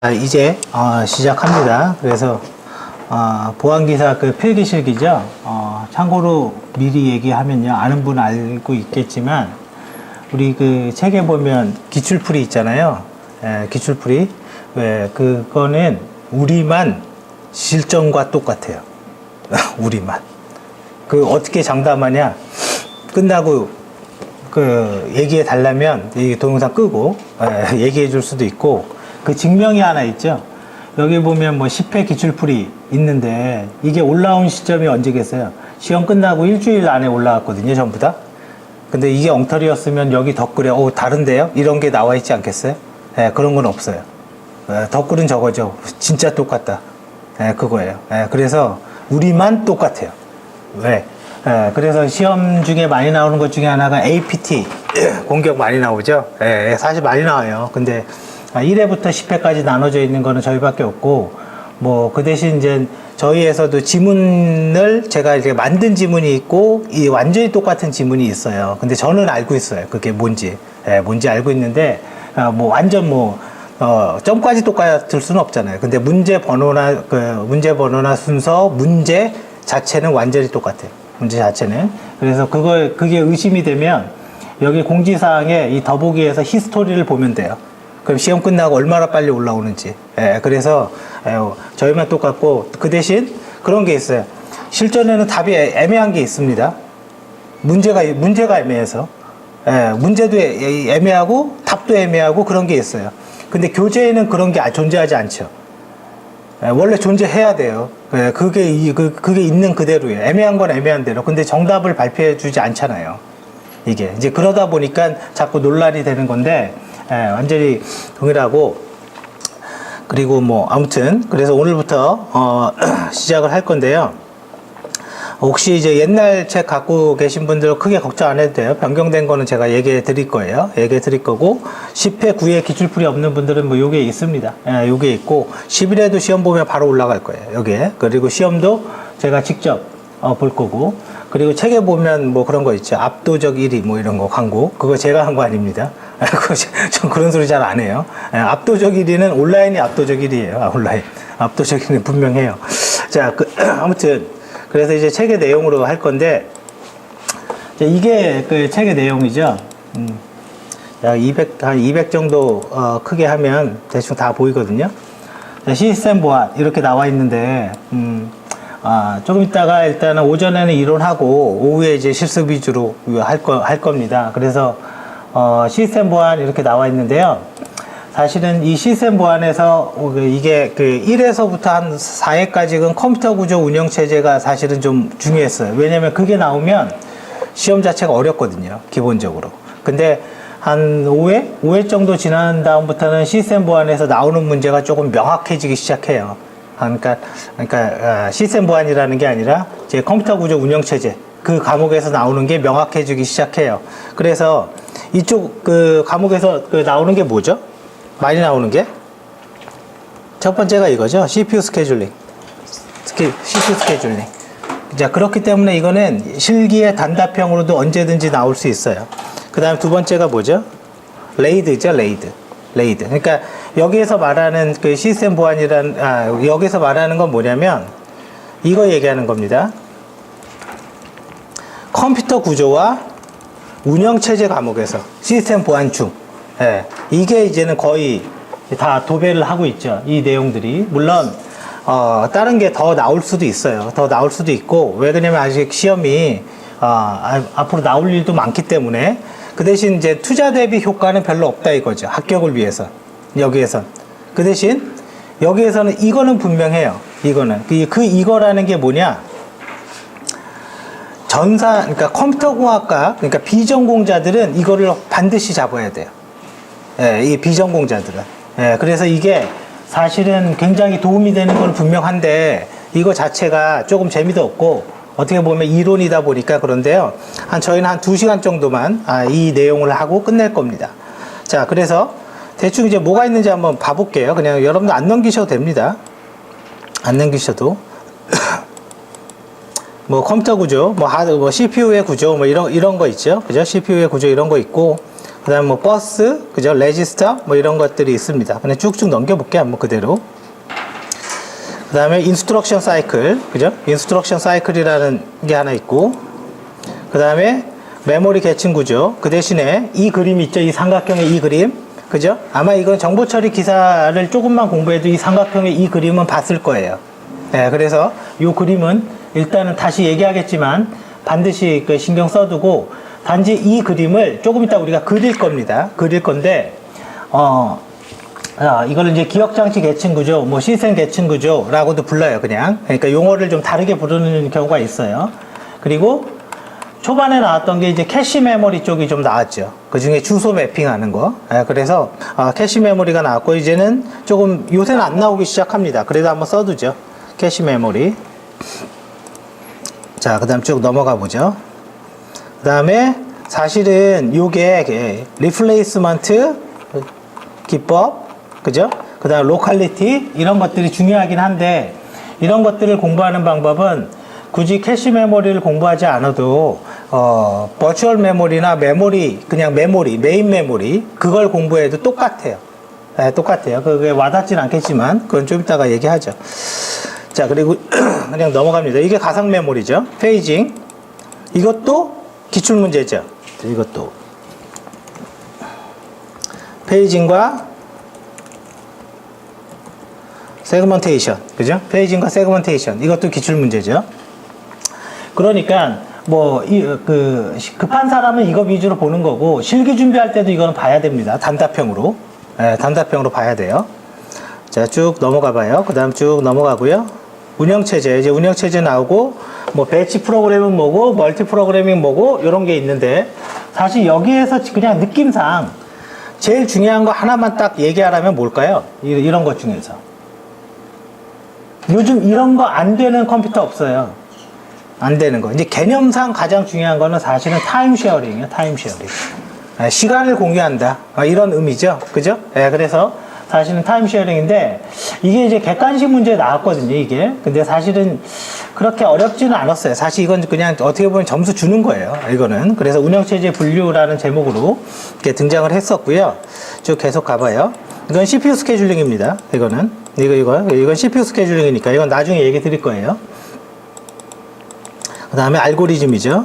이제 시작합니다. 그래서 보안기사 그 필기실기죠. 참고로 미리 얘기하면요, 아는 분 알고 있겠지만 우리 그 책에 보면 기출풀이 있잖아요. 기출풀이. 왜 그거는 우리만 실전과 똑같아요. 우리만. 그 어떻게 장담하냐? 끝나고 그 얘기해 달라면 이 동영상 끄고 얘기해 줄 수도 있고. 그 증명이 하나 있죠. 여기 보면 뭐 10회 기출풀이 있는데 이게 올라온 시점이 언제겠어요? 시험 끝나고 일주일 안에 올라왔거든요, 전부 다. 근데 이게 엉터리였으면 여기 덧글에 다른데요? 이런 게 나와 있지 않겠어요? 그런 건 없어요. 덧글은 저거죠. 진짜 똑같다. 그거예요. 그래서 우리만 똑같아요. 왜? 그래서 시험 중에 많이 나오는 것 중에 하나가 APT 공격 많이 나오죠. 사실 많이 나와요. 근데 1회부터 10회까지 나눠져 있는 거는 저희밖에 없고, 뭐, 그 대신 이제 저희에서도 지문을 제가 이렇게 만든 지문이 있고, 이 완전히 똑같은 지문이 있어요. 근데 저는 알고 있어요. 그게 뭔지. 뭔지 알고 있는데, 뭐, 완전 뭐, 점까지 똑같을 수는 없잖아요. 근데 문제 번호나 순서, 문제 자체는 완전히 똑같아요. 문제 자체는. 그래서 그게 의심이 되면, 여기 공지사항에 이 더보기에서 히스토리를 보면 돼요. 그럼 시험 끝나고 얼마나 빨리 올라오는지. 그래서 저희만 똑같고, 그 대신 그런 게 있어요. 실전에는 답이 애매한 게 있습니다. 문제가 애매해서. 문제도 애매하고 답도 애매하고 그런 게 있어요. 근데 교재에는 그런 게 존재하지 않죠. 원래 존재해야 돼요. 그게 있는 그대로예요. 애매한 건 애매한 대로. 근데 정답을 발표해 주지 않잖아요. 이게 이제 그러다 보니까 자꾸 논란이 되는 건데, 완전히 동일하고. 그리고 뭐 아무튼 그래서 오늘부터 시작을 할 건데요. 혹시 이제 옛날 책 갖고 계신 분들은 크게 걱정 안 해도 돼요. 변경된 거는 제가 얘기해 드릴 거예요. 얘기해 드릴 거고, 10회 9회 기출풀이 없는 분들은 뭐 요게 있습니다. 요게 있고, 11회도 시험 보면 바로 올라갈 거예요, 여기에. 그리고 시험도 제가 직접 볼 거고, 그리고 책에 보면 뭐 그런 거 있죠. 압도적 1위 뭐 이런 거 광고. 그거 제가 한 거 아닙니다. 전 그런 소리 잘 안 해요. 압도적 1위는 온라인이 압도적 1위예요. 온라인. 압도적 1위는 분명해요. 자, 아무튼 그래서 이제 책의 내용으로 할 건데, 이게 그 책의 내용이죠. 한 200 정도 크게 하면 대충 다 보이거든요. 자, 시스템 보안 이렇게 나와 있는데, 조금 있다가 일단은 오전에는 이론하고 오후에 이제 실습 위주로 할 겁니다. 그래서 시스템 보안 이렇게 나와 있는데요. 사실은 이 시스템 보안에서 이게 그 1에서부터 한 4회까지는 컴퓨터 구조 운영 체제가 사실은 좀 중요했어요. 왜냐면 그게 나오면 시험 자체가 어렵거든요, 기본적으로. 근데 한 5회 정도 지난 다음부터는 시스템 보안에서 나오는 문제가 조금 명확해지기 시작해요. 그러니까 시스템 보안이라는 게 아니라 제 컴퓨터 구조 운영 체제 그 과목에서 나오는 게 명확해지기 시작해요. 그래서 이쪽 그 과목에서 나오는 게 뭐죠? 많이 나오는 게 첫 번째가 이거죠. CPU 스케줄링. CPU 스케줄링. 자, 그렇기 때문에 이거는 실기의 단답형으로도 언제든지 나올 수 있어요. 그 다음 두 번째가 뭐죠? 레이드죠, 레이드. 그러니까 여기에서 말하는 그 시스템 여기서 말하는 건 뭐냐면 이거 얘기하는 겁니다. 컴퓨터 구조와 운영체제 과목에서 시스템 보안 중. 이게 이제는 거의 다 도배를 하고 있죠. 이 내용들이. 물론 다른 게 더 나올 수도 있어요. 더 나올 수도 있고, 왜 그러냐면 아직 시험이 앞으로 나올 일도 많기 때문에. 그 대신 이제 투자 대비 효과는 별로 없다 이거죠. 합격을 위해서. 여기에선. 그 대신 여기에서는 이거는 분명해요. 이거는. 이거라는 게 뭐냐? 그러니까 컴퓨터공학과, 그러니까 비전공자들은 이거를 반드시 잡아야 돼요. 이 비전공자들은. 그래서 이게 사실은 굉장히 도움이 되는 건 분명한데, 이거 자체가 조금 재미도 없고, 어떻게 보면 이론이다 보니까 그런데요. 저희는 한 2시간 정도만 이 내용을 하고 끝낼 겁니다. 자, 그래서 대충 이제 뭐가 있는지 한번 봐볼게요. 그냥 여러분들 안 넘기셔도 됩니다. 안 넘기셔도. 뭐 컴퓨터 구조, 뭐 CPU의 구조, 뭐 이런 거 있죠. 그죠? CPU의 구조 이런 거 있고, 그 다음 뭐 버스, 그죠? 레지스터, 뭐 이런 것들이 있습니다. 그냥 쭉쭉 넘겨볼게요. 한번 그대로. 그 다음에 인스트럭션 사이클, 그죠? 인스트럭션 사이클이라는 게 하나 있고, 그 다음에 메모리 계층 구조. 그 대신에 이 그림 있죠? 이 삼각형의 이 그림. 그죠? 아마 이건 정보 처리 기사를 조금만 공부해도 이 삼각형의 이 그림은 봤을 거예요. 네, 그래서 이 그림은 일단은 다시 얘기하겠지만 반드시 그 신경 써두고, 단지 이 그림을 조금 이따 우리가 그릴 겁니다. 그릴 건데, 이거를 이제 기억장치 계층 구조, 뭐 시스템 계층 구조라고도 불러요, 그냥. 그러니까 용어를 좀 다르게 부르는 경우가 있어요. 그리고 초반에 나왔던 게 이제 캐시 메모리 쪽이 좀 나왔죠. 그 중에 주소 매핑하는 거. 그래서 캐시 메모리가 나왔고, 이제는 조금 요새는 안 나오기 시작합니다. 그래도 한번 써두죠. 캐시 메모리. 자, 그 다음 쭉 넘어가 보죠. 그 다음에 사실은 요게 리플레이스먼트 기법, 그죠? 그 다음 로컬리티, 이런 것들이 중요하긴 한데, 이런 것들을 공부하는 방법은 굳이 캐시 메모리를 공부하지 않아도 버추얼 메모리나 메모리, 그냥 메모리, 메인 메모리, 그걸 공부해도 똑같아요. 네, 똑같아요. 그게 와닿진 않겠지만 그건 좀 이따가 얘기하죠. 자, 그리고 그냥 넘어갑니다. 이게 가상 메모리죠. 페이징. 이것도 기출문제죠. 이것도 페이징과 세그먼테이션, 그죠? 페이징과 세그먼테이션, 이것도 기출문제죠. 그러니까 뭐 급한 사람은 이거 위주로 보는 거고, 실기 준비할 때도 이거는 봐야 됩니다. 단답형으로. 네, 단답형으로 봐야 돼요. 자, 쭉 넘어가 봐요. 그 다음 쭉 넘어가고요. 운영체제, 이제 운영체제 나오고, 뭐 배치 프로그램은 뭐고, 멀티 프로그래밍 뭐고, 요런 게 있는데, 사실 여기에서 그냥 느낌상 제일 중요한 거 하나만 딱 얘기하라면 뭘까요? 이런 것 중에서. 요즘 이런 거 안 되는 컴퓨터 없어요. 안 되는 거. 이제 개념상 가장 중요한 거는 사실은 타임 쉐어링이에요. 타임 쉐어링. 시간을 공유한다. 이런 의미죠. 그죠? 그래서 사실은 타임 쉐어링인데, 이게 이제 객관식 문제에 나왔거든요, 이게. 근데 사실은 그렇게 어렵지는 않았어요. 사실 이건 그냥 어떻게 보면 점수 주는 거예요, 이거는. 그래서 운영체제 분류라는 제목으로 이렇게 등장을 했었고요. 쭉 계속 가봐요. 이건 CPU 스케줄링입니다. 이거는. 이건 CPU 스케줄링이니까 이건 나중에 얘기 드릴 거예요. 그 다음에 알고리즘이죠.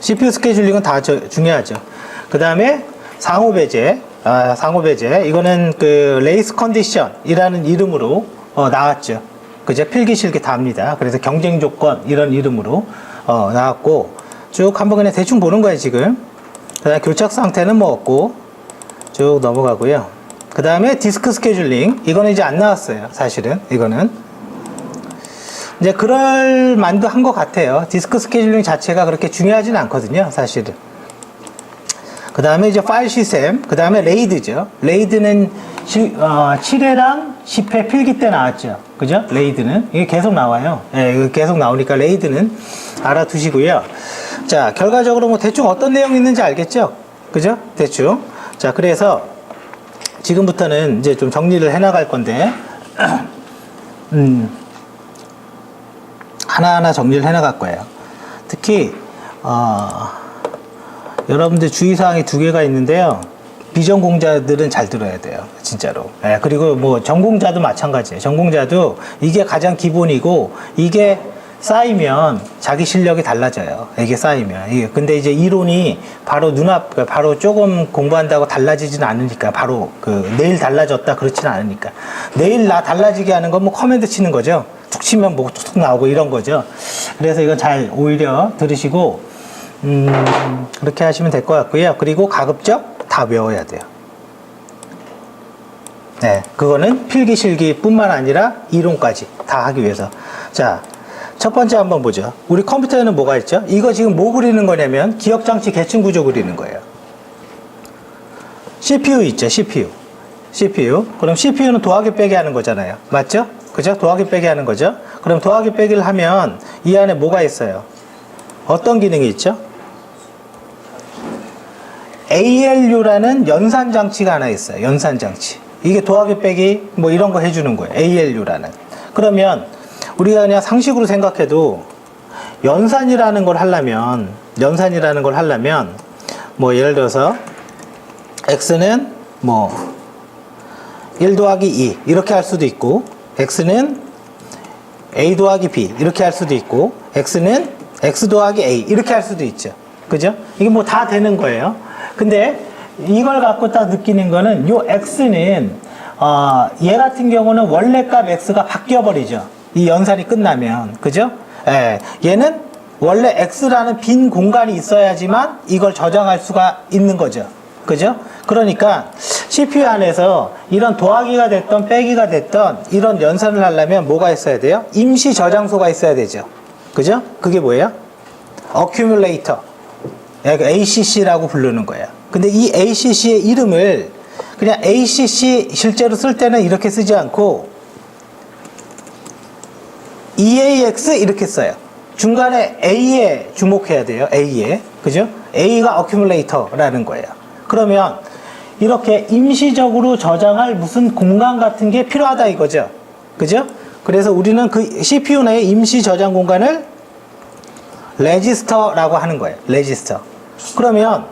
CPU 스케줄링은 다 중요하죠. 그 다음에 상호배제. 상호배제. 이거는 그 레이스 컨디션이라는 이름으로 나왔죠. 그죠? 필기실기 답니다. 그래서 경쟁 조건 이런 이름으로 나왔고, 쭉 한번 그냥 대충 보는 거예요, 지금. 그 다음에 교착 상태는 뭐 없고, 쭉 넘어가고요. 그 다음에 디스크 스케줄링. 이거는 이제 안 나왔어요, 사실은. 이거는. 이제 그럴 만도 한 것 같아요. 디스크 스케줄링 자체가 그렇게 중요하진 않거든요, 사실은. 그 다음에 이제 파일 시스템, 그 다음에 레이드죠. 레이드는 7회랑 10회 필기 때 나왔죠. 그죠? 레이드는. 이게 계속 나와요. 예, 이거 계속 나오니까 레이드는 알아두시고요. 자, 결과적으로 뭐 대충 어떤 내용이 있는지 알겠죠? 그죠? 대충. 자, 그래서 지금부터는 이제 좀 정리를 해 나갈 건데, 하나하나 정리를 해 나갈 거예요. 특히, 여러분들 주의사항이 2개가 있는데요. 비전공자들은 잘 들어야 돼요. 진짜로. 그리고 뭐 전공자도 마찬가지예요. 전공자도 이게 가장 기본이고, 이게 쌓이면 자기 실력이 달라져요. 이게 쌓이면. 근데 이제 이론이 바로 바로 조금 공부한다고 달라지진 않으니까, 바로 내일 달라졌다 그렇지는 않으니까. 내일 나 달라지게 하는 건 뭐 커맨드 치는 거죠. 툭 치면 뭐 툭 나오고 이런 거죠. 그래서 이건 잘 오히려 들으시고, 그렇게 하시면 될 것 같고요. 그리고 가급적 다 외워야 돼요. 네, 그거는 필기 실기 뿐만 아니라 이론까지 다 하기 위해서. 자, 첫 번째 한번 보죠. 우리 컴퓨터에는 뭐가 있죠? 이거 지금 뭐 그리는 거냐면 기억장치 계층 구조 그리는 거예요. CPU 있죠, CPU. 그럼 CPU는 더하기 빼기 하는 거잖아요. 맞죠? 그죠? 더하기 빼기 하는 거죠. 그럼 더하기 빼기를 하면 이 안에 뭐가 있어요? 어떤 기능이 있죠? ALU라는 연산장치가 하나 있어요. 연산장치. 이게 더하기 빼기 뭐 이런 거 해주는 거예요. ALU라는. 그러면 우리가 그냥 상식으로 생각해도 연산이라는 걸 하려면 뭐 예를 들어서 x는 뭐 1 더하기 2 이렇게 할 수도 있고, x는 a 더하기 b 이렇게 할 수도 있고, x는 x 더하기 a 이렇게 할 수도 있죠. 그죠? 이게 뭐 다 되는 거예요. 근데 이걸 갖고 딱 느끼는 거는 요 x는 얘 같은 경우는 원래 값 x가 바뀌어 버리죠. 이 연산이 끝나면. 그죠? 예. 얘는 원래 x라는 빈 공간이 있어야지만 이걸 저장할 수가 있는 거죠. 그죠? 그러니까 CPU 안에서 이런 더하기가 됐던 빼기가 됐던 이런 연산을 하려면 뭐가 있어야 돼요? 임시 저장소가 있어야 되죠. 그죠? 그게 뭐예요? accumulator. ACC라고 부르는 거예요. 근데 이 ACC의 이름을 그냥 ACC 실제로 쓸 때는 이렇게 쓰지 않고 EAX 이렇게 써요. 중간에 A에 주목해야 돼요. A에. 그죠? A가 accumulator라는 거예요. 그러면 이렇게 임시적으로 저장할 무슨 공간 같은 게 필요하다 이거죠. 그죠? 그래서 우리는 그 CPU 내의 임시 저장 공간을 레지스터라고 하는 거예요. 레지스터. 그러면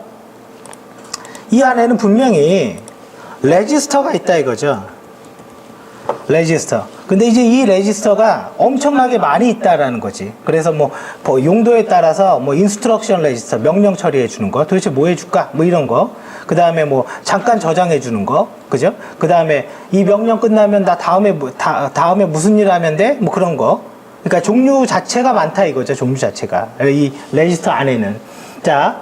이 안에는 분명히 레지스터가 있다 이거죠. 레지스터. 근데 이제 이 레지스터가 엄청나게 많이 있다라는 거지. 그래서 뭐 용도에 따라서 뭐 인스트럭션 레지스터, 명령 처리해 주는 거, 도대체 뭐 해줄까? 뭐 이런 거. 그 다음에 뭐 잠깐 저장해 주는 거, 그죠? 그 다음에 이 명령 끝나면 나 다음에 무슨 일 하면 돼? 뭐 그런 거. 그러니까 종류 자체가 많다 이거죠. 종류 자체가 이 레지스터 안에는. 자,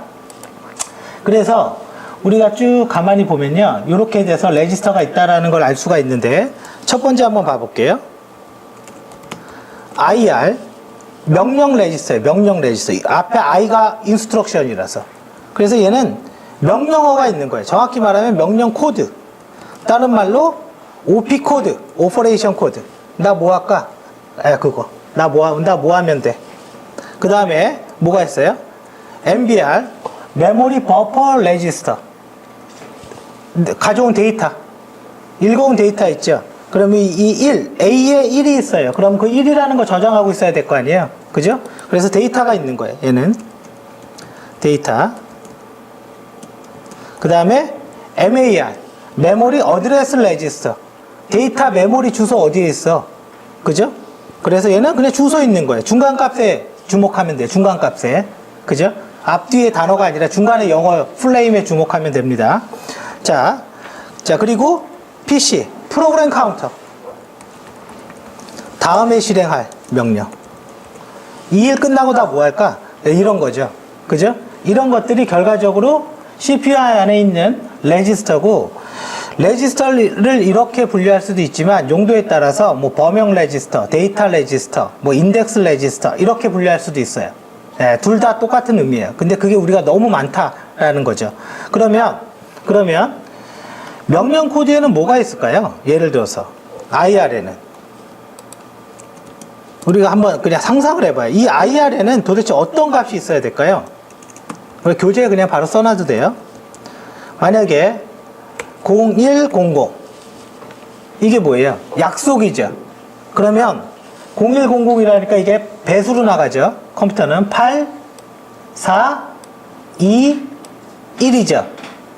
그래서 우리가 쭉 가만히 보면요, 이렇게 돼서 레지스터가 있다라는 걸 알 수가 있는데, 첫 번째 한번 봐볼게요. IR 명령 레지스터예요. 명령 레지스터. 앞에 I가 인스트럭션이라서. 그래서 얘는 명령어가 있는 거예요. 정확히 말하면 명령 코드. 다른 말로 OP 코드, 오퍼레이션 코드. 나 뭐 할까? 그거. 나 뭐 하면 돼? 그 다음에 뭐가 있어요? MBR 메모리 버퍼 레지스터. 가져온 데이터. 읽어온 데이터 있죠? 그러면 이 1, A에 1이 있어요. 그럼 그 1이라는 거 저장하고 있어야 될 거 아니에요? 그죠? 그래서 데이터가 있는 거예요. 얘는. 데이터. 그 다음에 MAR. 메모리 어드레스 레지스터. 데이터 메모리 주소 어디에 있어? 그죠? 그래서 얘는 그냥 주소 있는 거예요. 중간 값에 주목하면 돼요. 중간 값에. 그죠? 앞뒤에 단어가 아니라 중간에 영어 플레임에 주목하면 됩니다. 자, 그리고 PC. 프로그램 카운터. 다음에 실행할 명령. 이 일 끝나고 다 뭐 할까? 이런 거죠. 그죠? 이런 것들이 결과적으로 CPU 안에 있는 레지스터고, 레지스터를 이렇게 분류할 수도 있지만 용도에 따라서 뭐 범용 레지스터, 데이터 레지스터, 뭐 인덱스 레지스터 이렇게 분류할 수도 있어요. 네, 둘 다 똑같은 의미예요. 근데 그게 우리가 너무 많다라는 거죠. 그러면 명령 코드에는 뭐가 있을까요? 예를 들어서 IR에는 우리가 한번 그냥 상상을 해봐요. 이 IR에는 도대체 어떤 값이 있어야 될까요? 교재에 그냥 바로 써놔도 돼요. 만약에 0100 이게 뭐예요? 약속이죠. 그러면 0100이라니까 이게 배수로 나가죠. 컴퓨터는 8, 4, 2, 1이죠.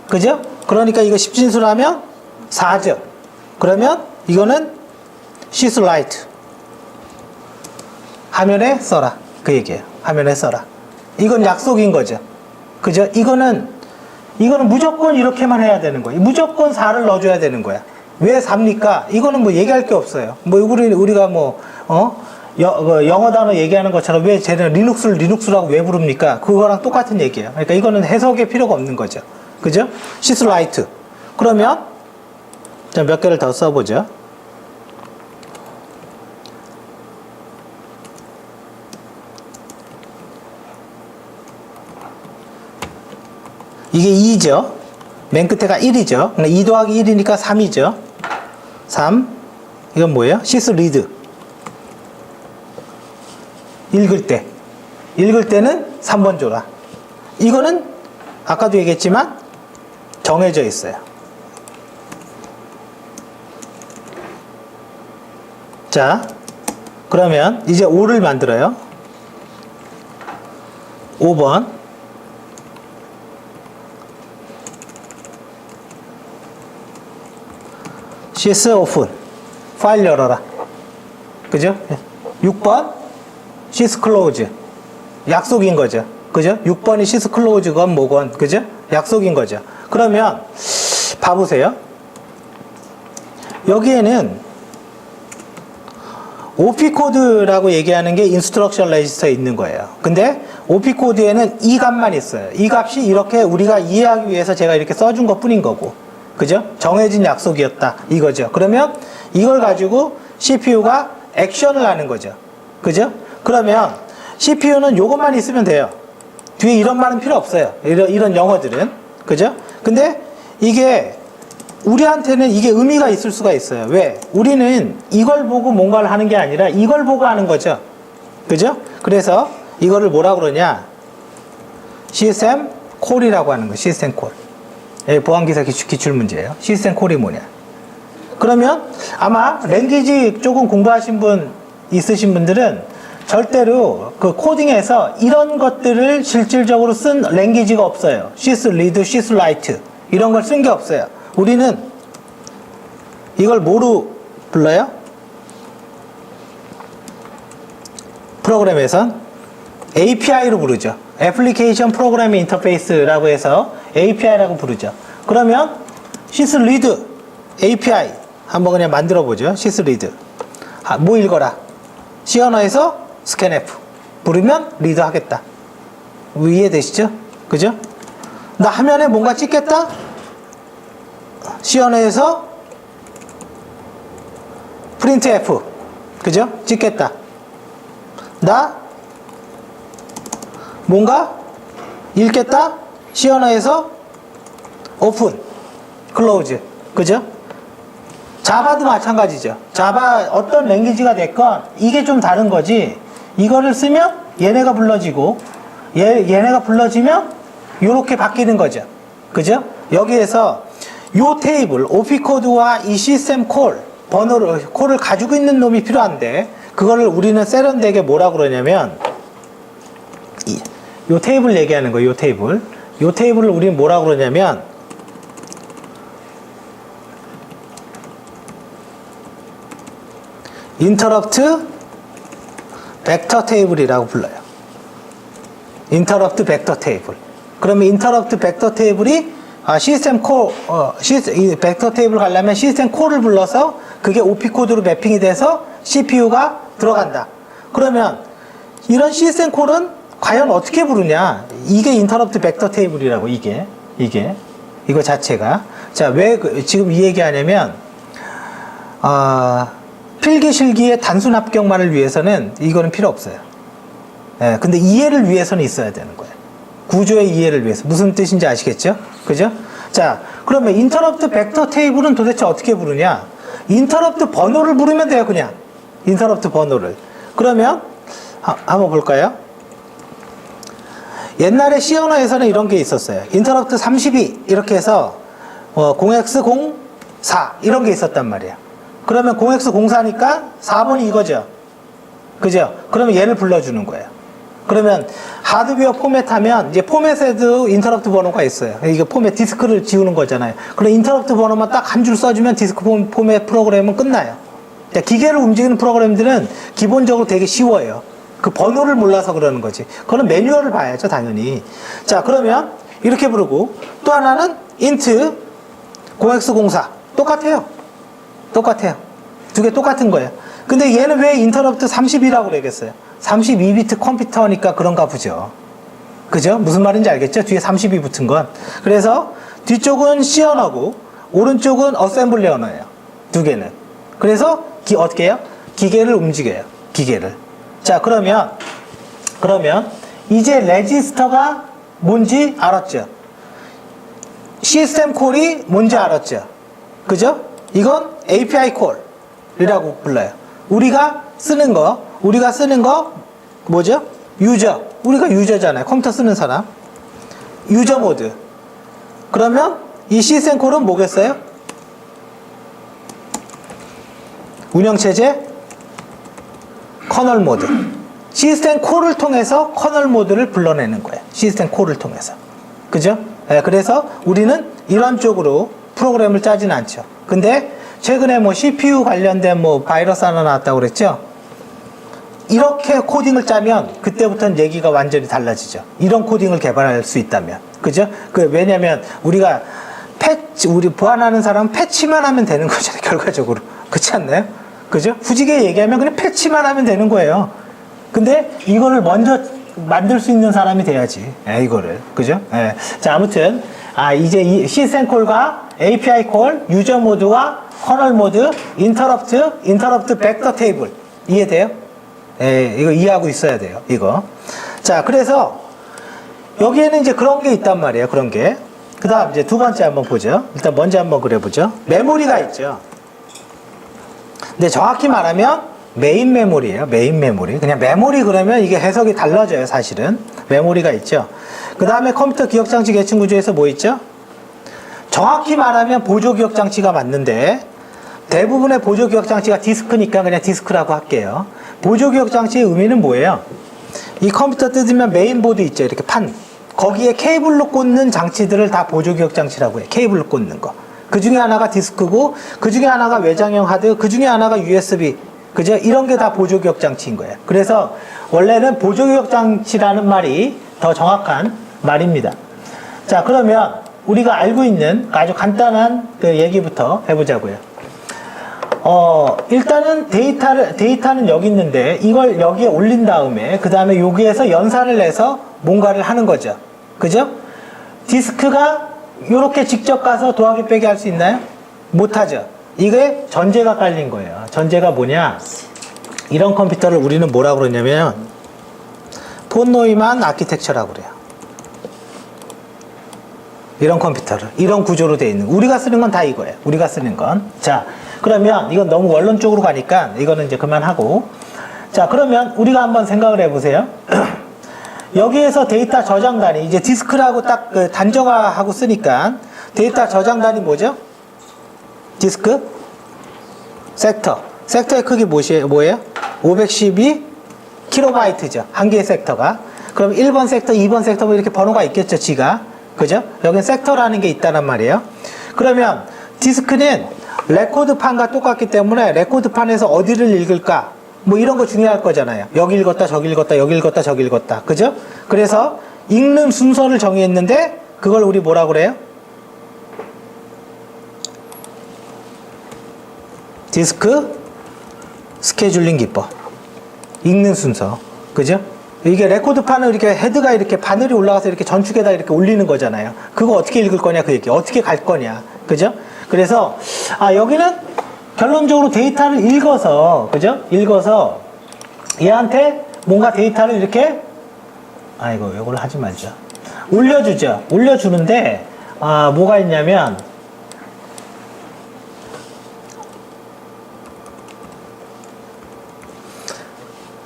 그죠? 그러니까 이거 십진수로 하면 4죠. 그러면 이거는 she's right. 화면에 써라. 그 얘기예요. 화면에 써라. 이건 약속인 거죠. 그죠? 이거는 무조건 이렇게만 해야 되는 거예요. 무조건 4를 넣어줘야 되는 거야. 왜 4입니까? 이거는 뭐 얘기할 게 없어요. 뭐 우리가 뭐 영어 단어 얘기하는 것처럼 왜 쟤는 리눅스를 리눅스라고 왜 부릅니까? 그거랑 똑같은 얘기예요. 그러니까 이거는 해석의 필요가 없는 거죠. 그죠? she's right. 그러면 자, 몇 개를 더 써보죠. 이게 2죠. 맨 끝에가 1이죠. 2 더하기 1이니까 3이죠. 3. 이건 뭐예요? she's read. 읽을 때는 3번 줘라. 이거는 아까도 얘기했지만 정해져 있어요. 자, 그러면 이제 5를 만들어요. 5번. sys open. 파일 열어라. 그죠? 6번 sys close. 약속인 거죠. 그죠? 6번이 sys close건 뭐건, 그죠? 약속인 거죠. 그러면 봐보세요. 여기에는 OP 코드라고 얘기하는 게 인스트럭션 레지스터에 있는 거예요. 근데 OP 코드에는 이 값만 있어요. 이 값이 이렇게 우리가 이해하기 위해서 제가 이렇게 써준 것 뿐인 거고. 그죠? 정해진 약속이었다. 이거죠. 그러면 이걸 가지고 CPU가 액션을 하는 거죠. 그죠? 그러면 CPU는 요것만 있으면 돼요. 뒤에 이런 말은 필요 없어요. 이런 영어들은. 그죠? 근데 이게 우리한테는 이게 의미가 있을 수가 있어요. 왜? 우리는 이걸 보고 뭔가를 하는 게 아니라 이걸 보고 하는 거죠. 그죠? 그래서 이거를 뭐라 그러냐? 시스템 콜이라고 하는 거. 시스템 콜. 보안기사 기출 문제예요. 시스템 콜이 뭐냐? 그러면 아마 랭귀지 조금 공부하신 분 있으신 분들은 절대로 그 코딩에서 이런 것들을 실질적으로 쓴 랭귀지가 없어요. sys read, sys write 이런 걸 쓴 게 없어요. 우리는 이걸 뭐로 불러요? 프로그램에선 API로 부르죠. Application Program Interface라고 해서 API라고 부르죠. 그러면 sys read API 한번 그냥 만들어 보죠. sys read 뭐 읽어라. C 언어에서 scanf 부르면 리드 하겠다. 이해되시죠? 그죠? 나 화면에 뭔가 찍겠다? C 언어에서 printf 그죠? 찍겠다. 나 뭔가 읽겠다? C 언어에서 open, close 그죠? 자바도 마찬가지죠. 자바 어떤 랭귀지가 됐건 이게 좀 다른 거지. 이거를 쓰면 얘네가 불러지고 얘네가 불러지면 요렇게 바뀌는 거죠. 그죠? 여기에서 요 테이블 OP 코드와 이 시스템 콜을 가지고 있는 놈이 필요한데 그거를 우리는 세련되게 뭐라 그러냐면 요 테이블 얘기하는 거예요. 요 테이블을 우리는 뭐라 그러냐면 interrupt vector table이라고 불러요. interrupt vector table. 그러면 interrupt vector table이 시스템 콜, 이 벡터 테이블 가려면 시스템 콜을 불러서 그게 OP 코드로 매핑이 돼서 CPU가 들어간다. 그러면 이런 시스템 콜은 과연 어떻게 부르냐? 이게 interrupt vector table이라고 이거 자체가. 자, 왜 지금 이 얘기하냐면 필기실기의 단순 합격만을 위해서는 이거는 필요 없어요. 예, 근데 이해를 위해서는 있어야 되는 거예요. 구조의 이해를 위해서. 무슨 뜻인지 아시겠죠? 그죠? 자, 그러면 interrupt vector table은 도대체 어떻게 부르냐? interrupt 번호를 부르면 돼요, 그냥. interrupt 번호를. 그러면 한번 볼까요? 옛날에 C 언어에서는 이런 게 있었어요. interrupt 32 이렇게 해서 0x04 이런 게 있었단 말이에요. 그러면 0x04니까 4번이 이거죠. 그죠? 그러면 얘를 불러주는 거예요. 그러면 하드웨어 포맷하면 이제 포맷에도 인터럽트 번호가 있어요. 이게 포맷 디스크를 지우는 거잖아요. 그럼 인터럽트 번호만 딱 한 줄 써주면 디스크 포맷 프로그램은 끝나요. 기계를 움직이는 프로그램들은 기본적으로 되게 쉬워요. 그 번호를 몰라서 그러는 거지. 그거는 매뉴얼을 봐야죠, 당연히. 자, 그러면 이렇게 부르고 또 하나는 int 0x04 똑같아요. 두 개 똑같은 거예요. 근데 얘는 왜 인터럽트 32라고 그러겠어요? 32비트 컴퓨터니까 그런가 보죠. 그죠? 무슨 말인지 알겠죠? 뒤에 32 붙은 건. 그래서 뒤쪽은 C 언어고 오른쪽은 어셈블리 언어예요. 두 개는. 그래서 어떻게 해요? 기계를 움직여요. 기계를. 자, 그러면 이제 레지스터가 뭔지 알았죠? 시스템 콜이 뭔지 알았죠? 그죠? 이건 API 콜이라고 불러요. 우리가 쓰는 거 뭐죠? 유저. 우리가 유저잖아요. 컴퓨터 쓰는 사람. 유저 모드. 그러면 이 시스템 콜은 뭐겠어요? 운영체제 커널 모드. 시스템 콜을 통해서 커널 모드를 불러내는 거예요. 시스템 콜을 통해서. 그죠? 네, 그래서 우리는 이런 쪽으로 프로그램을 짜진 않죠. 근데 최근에 뭐 CPU 관련된 뭐 바이러스 하나 나왔다고 그랬죠? 이렇게 코딩을 짜면 그때부터는 얘기가 완전히 달라지죠. 이런 코딩을 개발할 수 있다면. 그죠? 왜냐면 우리가 우리 보안하는 사람은 패치만 하면 되는 거잖아요. 결과적으로. 그렇지 않나요? 그죠? 후지게 얘기하면 그냥 패치만 하면 되는 거예요. 근데 이거를 먼저 만들 수 있는 사람이 돼야지. 이거를. 그죠? 자, 아무튼, 이제 이 시센콜과 API 콜, 유저 모드와 커널 모드, 인터럽트 벡터 테이블. 이해돼요? 이거 이해하고 있어야 돼요. 이거. 자, 그래서 여기에는 이제 그런 게 있단 말이에요. 그런 게. 그 다음 이제 두 번째 한번 보죠. 일단 먼저 한번 그려보죠. 메모리가 있죠. 근데 정확히 말하면 메인 메모리예요. 메인 메모리. 그냥 메모리 그러면 이게 해석이 달라져요. 사실은. 메모리가 있죠. 그 다음에 컴퓨터 기억장치 계층 구조에서 뭐 있죠? 정확히 말하면 보조 기억장치가 맞는데 대부분의 보조 기억장치가 디스크니까 그냥 디스크라고 할게요. 보조 기억장치의 의미는 뭐예요? 이 컴퓨터 뜯으면 메인보드 있죠. 이렇게 판. 거기에 케이블로 꽂는 장치들을 다 보조 기억장치라고 해요. 케이블로 꽂는 거. 그 중에 하나가 디스크고, 그 중에 하나가 외장형 하드, 그 중에 하나가 USB. 그죠? 이런 게 다 보조 기억장치인 거예요. 그래서 원래는 보조 기억장치라는 말이 더 정확한 말입니다. 자, 그러면 우리가 알고 있는 아주 간단한 그 얘기부터 해보자고요. 일단은 데이터는 여기 있는데 이걸 여기에 올린 다음에 그 다음에 여기에서 연산을 해서 뭔가를 하는 거죠. 그죠? 디스크가 이렇게 직접 가서 더하기 빼기 할 수 있나요? 못하죠. 이게 전제가 깔린 거예요. 전제가 뭐냐? 이런 컴퓨터를 우리는 뭐라고 그러냐면 폰 노이만 아키텍처라고 그래요. 이런 컴퓨터를 이런 구조로 되어 있는 우리가 쓰는 건 다 이거예요. 우리가 쓰는 건. 자, 그러면 이건 너무 원론적으로 가니까 이거는 이제 그만하고, 자, 그러면 우리가 한번 생각을 해보세요. 여기에서 데이터 저장단위, 이제 디스크라고 딱 그 단정화하고 쓰니까 데이터 저장단위 뭐죠? 디스크? 섹터. 섹터의 크기 뭐예요? 512kb죠. 한 개의 섹터가. 그럼 1번 섹터, 2번 섹터 뭐 이렇게 번호가 있겠죠, 지가. 그죠? 여긴 섹터라는 게 있다는 말이에요. 그러면 디스크는 레코드판과 똑같기 때문에 레코드판에서 어디를 읽을까? 뭐 이런 거 중요할 거잖아요. 여기 읽었다, 저기 읽었다, 여기 읽었다, 저기 읽었다. 그죠? 그래서 읽는 순서를 정의했는데 그걸 우리 뭐라 그래요? 디스크 스케줄링 기법. 읽는 순서. 그죠? 이게 레코드판을 이렇게 헤드가 이렇게 바늘이 올라가서 이렇게 전축에다 이렇게 올리는 거잖아요. 그거 어떻게 읽을 거냐 그 얘기. 어떻게 갈 거냐. 그죠? 그래서 여기는 결론적으로 데이터를 읽어서, 그죠? 읽어서 얘한테 뭔가 데이터를 이렇게 이걸 하지 말자. 올려주죠. 올려주는데 뭐가 있냐면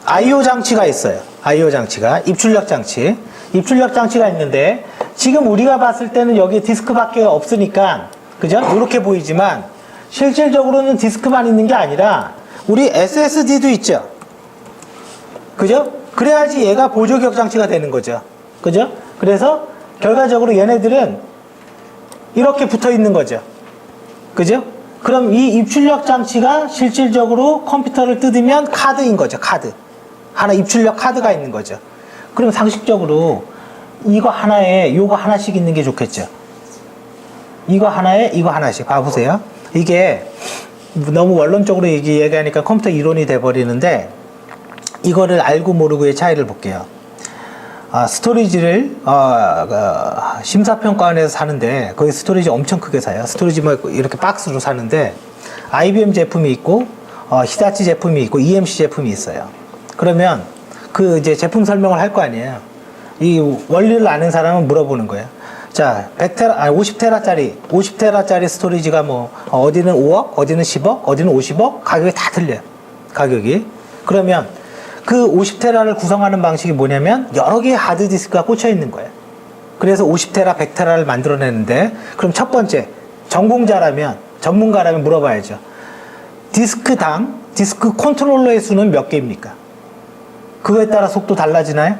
I/O 장치가 있어요. I/O 장치가 입출력 장치. 입출력 장치가 있는데 지금 우리가 봤을 때는 여기 디스크밖에 없으니까 그죠? 이렇게 보이지만 실질적으로는 디스크만 있는 게 아니라 우리 SSD도 있죠. 그죠? 그래야지 얘가 보조 기억 장치가 되는 거죠. 그죠? 그래서 결과적으로 얘네들은 이렇게 붙어 있는 거죠. 그죠? 그럼 이 입출력 장치가 실질적으로 컴퓨터를 뜯으면 카드인 거죠. 카드. 하나 입출력 카드가 있는 거죠. 그럼 상식적으로 이거 하나에 요거 하나씩 있는 게 좋겠죠. 이거 하나에 이거 하나씩 봐보세요. 이게 너무 원론적으로 얘기하니까 컴퓨터 이론이 돼버리는데 이거를 알고 모르고의 차이를 볼게요. 스토리지를 심사평가원에서 사는데 거기 스토리지 엄청 크게 사요. 스토리지 뭐 이렇게 박스로 사는데 IBM 제품이 있고 히다치 제품이 있고 EMC 제품이 있어요. 그러면 그 이제 제품 설명을 할 거 아니에요. 이 원리를 아는 사람은 물어보는 거예요. 자, 50테라짜리 스토리지가 뭐 어디는 5억, 어디는 10억, 어디는 50억, 가격이 다 틀려요. 가격이. 그러면 그 50테라를 구성하는 방식이 뭐냐면 여러 개의 하드디스크가 꽂혀 있는 거예요. 그래서 50테라, 100테라를 만들어내는데 그럼 첫 번째 전공자라면 전문가라면 물어봐야죠. 디스크당 디스크 컨트롤러의 수는 몇 개입니까? 그거에 따라 속도 달라지나요?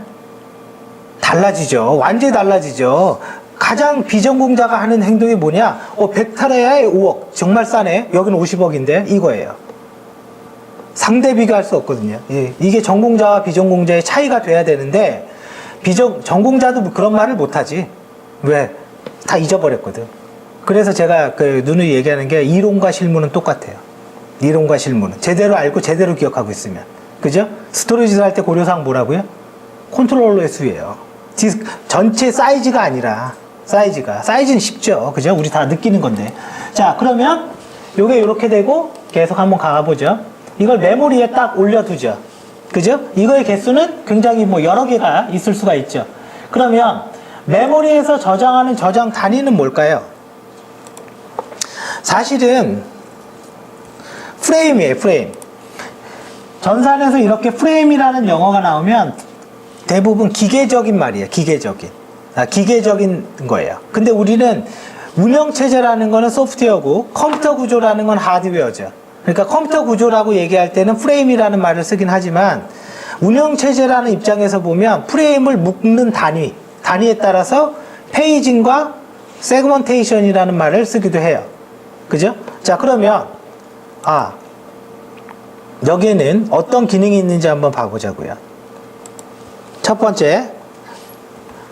달라지죠. 완전히 달라지죠. 가장 비전공자가 하는 행동이 뭐냐? 100테라에 5억. 정말 싸네. 여기는 50억인데 이거예요. 상대 비교할 수 없거든요. 예, 이게 전공자와 비전공자의 차이가 돼야 되는데 전공자도 그런 말을 못하지. 왜? 다 잊어버렸거든. 그래서 제가 그 누누이 얘기하는 게 이론과 실무는 똑같아요. 이론과 실무는 제대로 알고 제대로 기억하고 있으면, 그죠? 스토리지를 할 때 고려사항 뭐라고요? 컨트롤러의 수예요. 전체 사이즈가 아니라 사이즈는 쉽죠, 그죠? 우리 다 느끼는 건데. 자, 그러면 요게 이렇게 되고 계속 한번 가보죠. 이걸 메모리에 딱 올려두죠, 그죠? 이거의 개수는 굉장히 뭐 여러 개가 있을 수가 있죠. 그러면 메모리에서 저장하는 저장 단위는 뭘까요? 사실은 프레임이에요, 프레임. 전산에서 이렇게 프레임이라는 영어가 나오면 대부분 기계적인 말이에요, 기계적인 거예요. 근데 우리는 운영체제라는 거는 소프트웨어고 컴퓨터 구조라는 건 하드웨어죠. 그러니까 컴퓨터 구조라고 얘기할 때는 프레임이라는 말을 쓰긴 하지만 운영체제라는 입장에서 보면 프레임을 묶는 단위에 따라서 페이징과 세그먼테이션이라는 말을 쓰기도 해요. 그죠? 자, 그러면 여기에는 어떤 기능이 있는지 한번 봐보자고요. 첫 번째,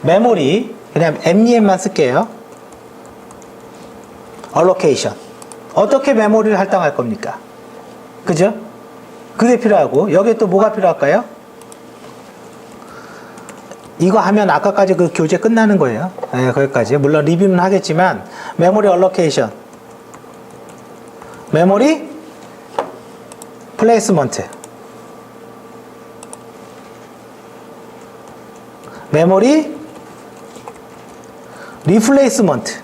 메모리, 그냥 MEM만 쓸게요. allocation. 어떻게 메모리를 할당할 겁니까? 그죠? 그게 필요하고, 여기에 또 뭐가 필요할까요? 이거 하면 아까까지 그 교재 끝나는 거예요. 네, 거기까지. 물론 리뷰는 하겠지만, 메모리 allocation. 메모리 플레이스먼트. 메모리 리플레이스먼트.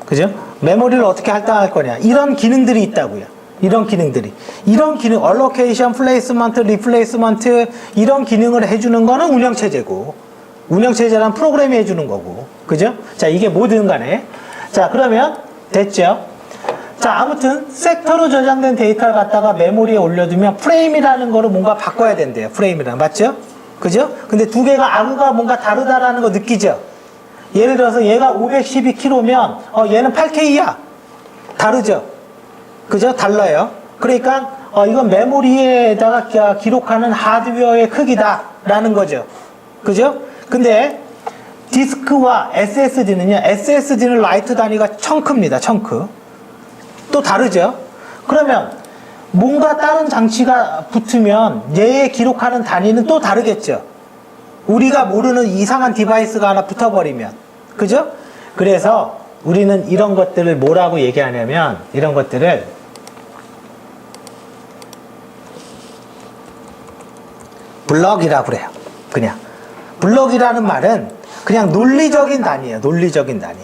그죠? 메모리를 어떻게 할당할 거냐. 이런 기능들이 있다고요. 이런 기능, allocation, placement, replacement, 이런 기능을 해주는 거는 운영체제고, 운영체제란 프로그램이 해주는 거고, 그죠? 자, 이게 뭐든 간에. 자, 그러면, 됐죠? 자, 아무튼, 섹터로 저장된 데이터를 갖다가 메모리에 올려두면 프레임이라는 거를 뭔가 바꿔야 된대요. 프레임이랑. 맞죠? 그죠? 근데 두 개가 아그가 뭔가 다르다라는 거 느끼죠? 예를 들어서 얘가 512kg면, 얘는 8K야. 다르죠? 그죠? 달라요. 그러니까, 이건 메모리에다가 기록하는 하드웨어의 크기다라는 거죠. 그죠? 근데, 디스크와 SSD는요, SSD는 라이트 단위가 청크입니다. 청크. 또 다르죠? 그러면, 뭔가 다른 장치가 붙으면 얘의 기록하는 단위는 또 다르겠죠? 우리가 모르는 이상한 디바이스가 하나 붙어버리면. 그죠? 그래서 우리는 이런 것들을 뭐라고 얘기하냐면, 이런 것들을 블럭이라고 그래요. 그냥. 블럭이라는 말은 그냥 논리적인 단위예요. 논리적인 단위.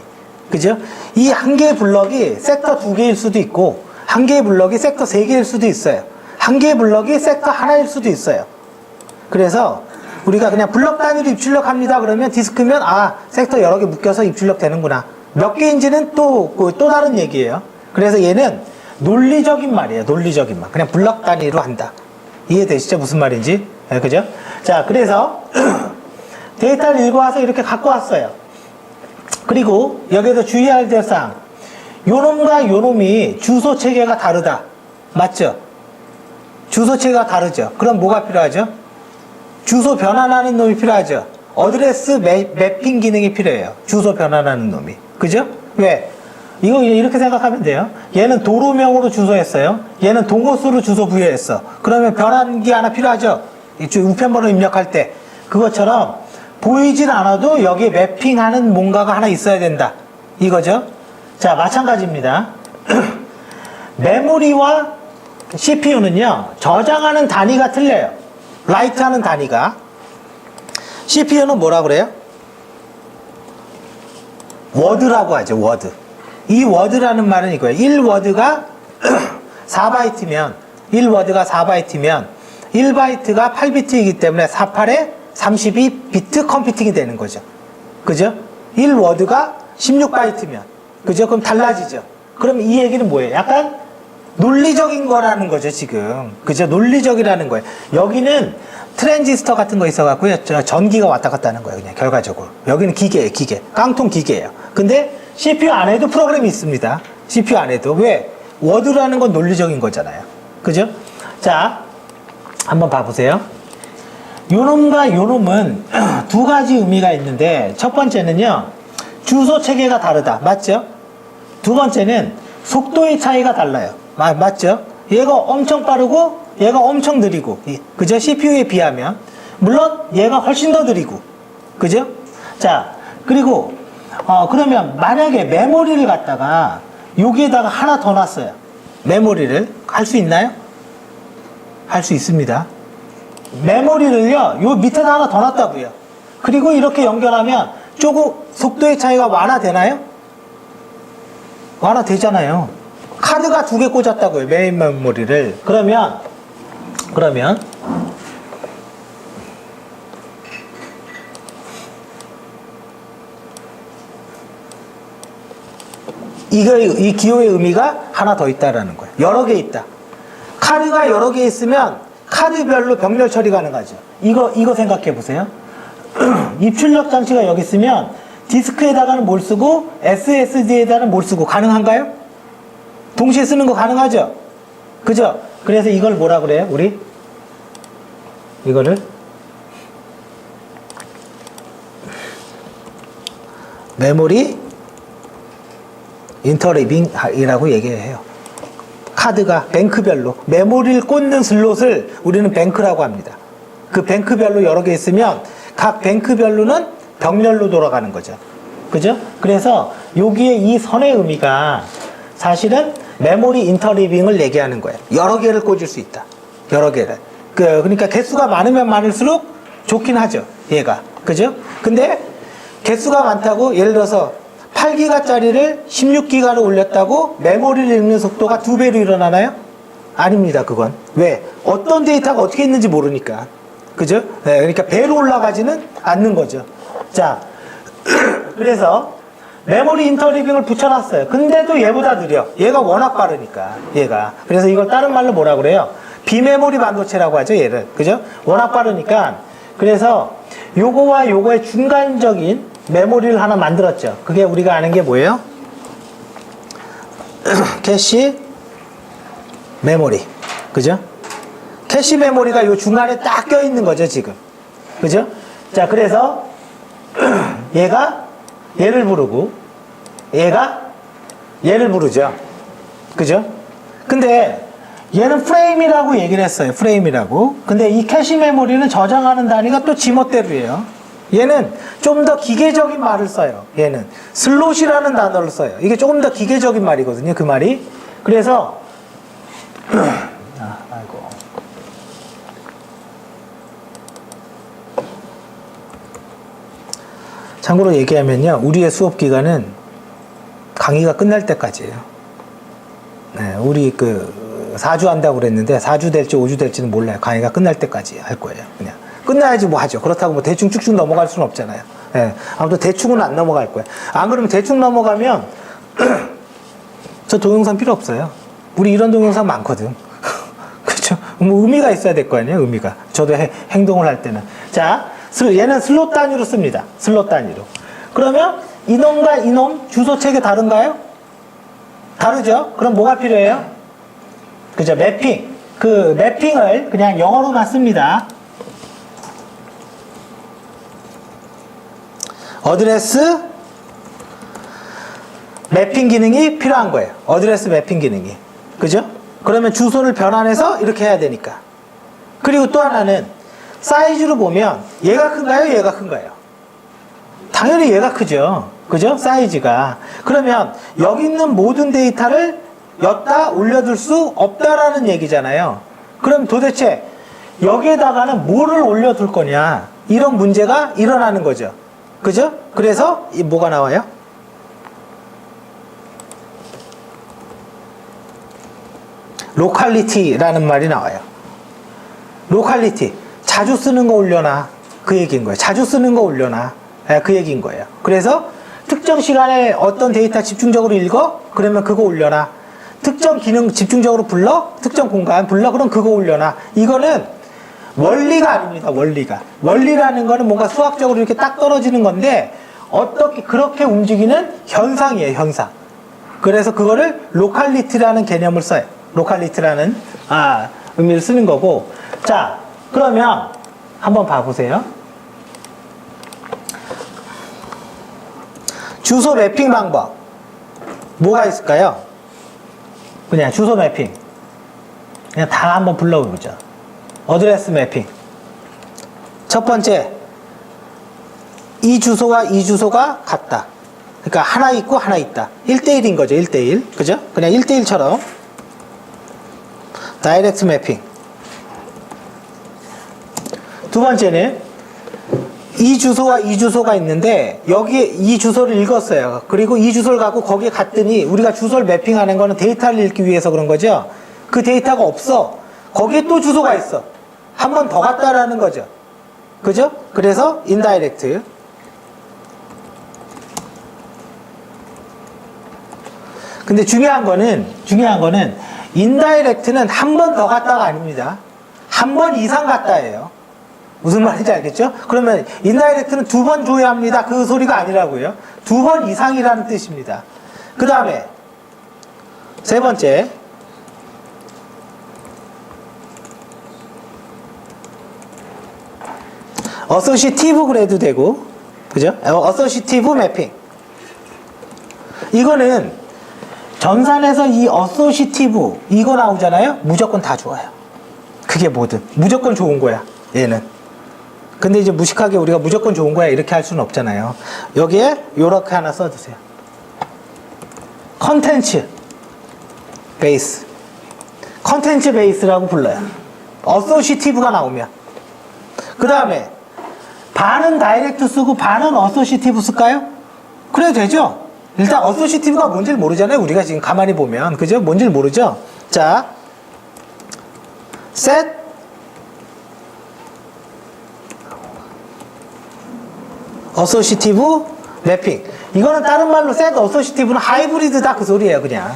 그죠? 이 한 개의 블럭이 섹터 2개일 수도 있고, 한 개의 블럭이 섹터 3개일 수도 있어요. 한 개의 블럭이 섹터 하나일 수도 있어요. 그래서 우리가 그냥 블럭 단위로 입출력합니다. 그러면 디스크면 섹터 여러 개 묶여서 입출력 되는구나. 몇 개인지는 또 다른 얘기예요. 그래서 얘는 논리적인 말이에요. 논리적인 말. 그냥 블럭 단위로 한다. 이해되시죠? 무슨 말인지? 네, 그죠? 자, 그래서 데이터를 읽어와서 이렇게 갖고 왔어요. 그리고 여기에서 주의해야 될 사항. 요놈과 요놈이 주소 체계가 다르다. 맞죠? 주소 체계가 다르죠. 그럼 뭐가 필요하죠? 주소 변환하는 놈이 필요하죠. 어드레스 매핑 기능이 필요해요. 주소 변환하는 놈이. 그죠? 왜? 이거 이렇게 생각하면 돼요. 얘는 도로명으로 주소했어요. 얘는 동호수로 주소 부여했어. 그러면 변환기 하나 필요하죠? 우편번호 입력할 때. 그것처럼 보이진 않아도 여기에 매핑하는 뭔가가 하나 있어야 된다. 이거죠? 자, 마찬가지입니다. 메모리와 CPU는요, 저장하는 단위가 틀려요. 라이트 하는 단위가. CPU는 뭐라 그래요? 워드라고 하죠, 워드. 이 워드라는 말은 이거예요. 1워드가 4바이트면, 1바이트가 8비트이기 때문에 48에 32비트 컴퓨팅이 되는 거죠. 그죠? 1워드가 16바이트면. 그죠? 그럼 달라지죠. 그럼 이 얘기는 뭐예요? 약간 논리적인 거라는 거죠, 지금. 그죠? 논리적이라는 거예요. 여기는 트랜지스터 같은 거 있어갖고요. 전기가 왔다 갔다 하는 거예요, 그냥, 결과적으로. 여기는 기계예요, 기계. 깡통 기계예요. 근데 CPU 안에도 프로그램이 있습니다. CPU 안에도. 왜? 워드라는 건 논리적인 거잖아요. 그죠? 자, 한번 봐보세요. 요놈과 요놈은 두 가지 의미가 있는데, 첫 번째는요, 주소 체계가 다르다. 맞죠? 두 번째는 속도의 차이가 달라요. 맞죠? 얘가 엄청 빠르고 얘가 엄청 느리고, 그죠? CPU에 비하면. 물론 얘가 훨씬 더 느리고, 그죠? 자, 그리고 그러면 만약에 메모리를 갖다가 여기에다가 하나 더 놨어요. 메모리를 할 수 있나요? 할 수 있습니다. 메모리를요, 요 밑에다 하나 더 놨다고요. 그리고 이렇게 연결하면 조금 속도의 차이가 완화되나요? 완화되잖아요. 카드가 두 개 꽂았다고요, 메인 메모리를. 그러면 이 기호의 의미가 하나 더 있다라는 거예요. 여러 개 있다. 카드가 여러 개 있으면 카드별로 병렬 처리 가능하죠. 이거 생각해 보세요. 입출력 장치가 여기 있으면 디스크에다가는 뭘 쓰고 SSD에다가는 뭘 쓰고 가능한가요? 동시에 쓰는 거 가능하죠? 그죠? 그래서 이걸 뭐라 그래요? 우리 이거를 메모리 인터리빙이라고 얘기해요. 카드가 뱅크별로 메모리를 꽂는 슬롯을 우리는 뱅크라고 합니다. 그 뱅크별로 여러 개 있으면 각 뱅크별로는 병렬로 돌아가는 거죠. 그죠? 그래서 여기에 이 선의 의미가 사실은 메모리 인터리빙을 얘기하는 거예요. 여러 개를 꽂을 수 있다. 여러 개를. 그러니까 개수가 많으면 많을수록 좋긴 하죠. 얘가. 그죠? 근데 개수가 많다고 예를 들어서 8기가짜리를 16기가로 올렸다고 메모리를 읽는 속도가 2배로 일어나나요? 아닙니다, 그건. 왜? 어떤 데이터가 어떻게 있는지 모르니까. 그죠? 네, 그러니까 배로 올라가지는 않는 거죠. 자, 그래서 메모리 인터리빙을 붙여놨어요. 근데도 얘보다 느려. 얘가 워낙 빠르니까, 얘가. 그래서 이걸 다른 말로 뭐라 그래요? 비메모리 반도체라고 하죠, 얘를. 그죠? 워낙 빠르니까. 그래서 요거와 요거의 중간적인 메모리를 하나 만들었죠. 그게 우리가 아는 게 뭐예요? 캐시 메모리. 그죠? 캐시 메모리가 요 중간에 딱 껴있는 거죠, 지금. 그죠? 자, 그래서 얘가 얘를 부르고 얘가 얘를 부르죠. 그죠? 근데 얘는 프레임이라고 얘기를 했어요. 프레임이라고. 근데 이 캐시 메모리는 저장하는 단위가 또 지멋대로예요. 얘는 좀 더 기계적인 말을 써요. 얘는 슬롯이라는 단어를 써요. 이게 조금 더 기계적인 말이거든요, 그 말이. 그래서 아이고. 참고로 얘기하면요, 우리의 수업 기간은 강의가 끝날 때까지예요. 네, 우리 4주 한다고 그랬는데 4주 될지 5주 될지는 몰라요. 강의가 끝날 때까지 할 거예요. 그냥 끝나야지 뭐 하죠. 그렇다고 뭐 대충 쭉쭉 넘어갈 수는 없잖아요. 예, 아무튼 대충은 안 넘어갈 거예요. 안 그러면 대충 넘어가면 저 동영상 필요 없어요. 우리 이런 동영상 많거든. 그렇죠? 뭐 의미가 있어야 될 거 아니에요. 의미가. 저도 행동을 할 때는. 자, 얘는 슬롯 단위로 씁니다. 슬롯 단위로. 그러면 이놈과 이놈 주소 체계 다른가요? 다르죠? 그럼 뭐가 필요해요? 그죠? 매핑. 그 매핑을 그냥 영어로만 씁니다. 어드레스 매핑 기능이 필요한 거예요. 어드레스 매핑 기능이. 그죠? 그러면 주소를 변환해서 이렇게 해야 되니까. 그리고 또 하나는 사이즈로 보면 얘가 큰가요? 얘가 큰가요? 당연히 얘가 크죠. 그죠? 사이즈가. 그러면 여기 있는 모든 데이터를 엿다 올려둘 수 없다라는 얘기잖아요. 그럼 도대체 여기에다가는 뭐를 올려둘 거냐? 이런 문제가 일어나는 거죠. 그죠? 그래서 뭐가 나와요? 로컬리티라는 말이 나와요. 로컬리티. 자주 쓰는 거 올려놔. 그 얘기인 거예요. 자주 쓰는 거 올려놔. 그 얘기인 거예요. 그래서 특정 시간에 어떤 데이터 집중적으로 읽어? 그러면 그거 올려놔. 특정 기능 집중적으로 불러? 특정 공간 불러? 그럼 그거 올려놔. 이거는 원리가 아닙니다. 원리가. 원리라는 거는 뭔가 수학적으로 이렇게 딱 떨어지는 건데 어떻게 그렇게 움직이는 현상이에요. 현상. 그래서 그거를 로컬리티라는 개념을 써요. 로컬리티라는 의미를 쓰는 거고. 자, 그러면 한번 봐보세요. 주소 매핑 방법 뭐가 있을까요? 그냥 주소 매핑 그냥 다 한번 불러보죠. 어드레스 매핑 첫 번째, 이 주소와 이 주소가 같다. 그러니까 하나 있고 하나 있다. 1대1인 거죠. 1대1. 그죠? 그냥 1대1처럼 다이렉트 매핑. 두 번째는 이 주소와 이 주소가 있는데 여기에 이 주소를 읽었어요. 그리고 이 주소를 갖고 거기에 갔더니 우리가 주소를 매핑하는 거는 데이터를 읽기 위해서 그런 거죠. 그 데이터가 없어. 거기에 또 주소가 있어. 한 번 더 갔다라는 거죠. 그죠? 그래서 인다이렉트. 근데 중요한 거는 인다이렉트는 한 번 더 갔다가 아닙니다. 한 번 이상 갔다예요. 무슨 말인지 알겠죠? 그러면 인다이렉트는 2번 줘야 합니다. 그 소리가 아니라고요. 2번 이상이라는 뜻입니다. 그 다음에 세 번째, 어소시티브 그래도 되고, 그죠? 어소시티브 매핑. 이거는 전산에서 이 어소시티브 이거 나오잖아요. 무조건 다 좋아요. 그게 뭐든 무조건 좋은 거야. 얘는. 근데 이제 무식하게 우리가 무조건 좋은 거야 이렇게 할 수는 없잖아요. 여기에 요렇게 하나 써주세요. 컨텐츠 베이스. 컨텐츠 베이스라고 불러요. 어소시티브가 나오면. 그 다음에 반은 다이렉트 쓰고 반은 어소시티브 쓸까요? 그래도 되죠? 일단 어소시티브가 뭔지를 모르잖아요. 우리가 지금 가만히 보면. 그죠? 뭔지를 모르죠? 자, set 어소시티브 매핑. 이거는 다른 말로 set 어소시티브는 하이브리드다 그 소리예요. 그냥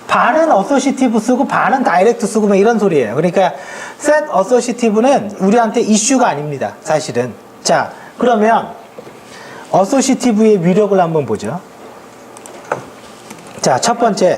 반은 어소시티브 쓰고 반은 다이렉트 쓰고 뭐 이런 소리예요. 그러니까 set 어소시티브는 우리한테 이슈가 아닙니다. 사실은. 자, 그러면 어소시티브의 위력을 한번 보죠. 자, 첫 번째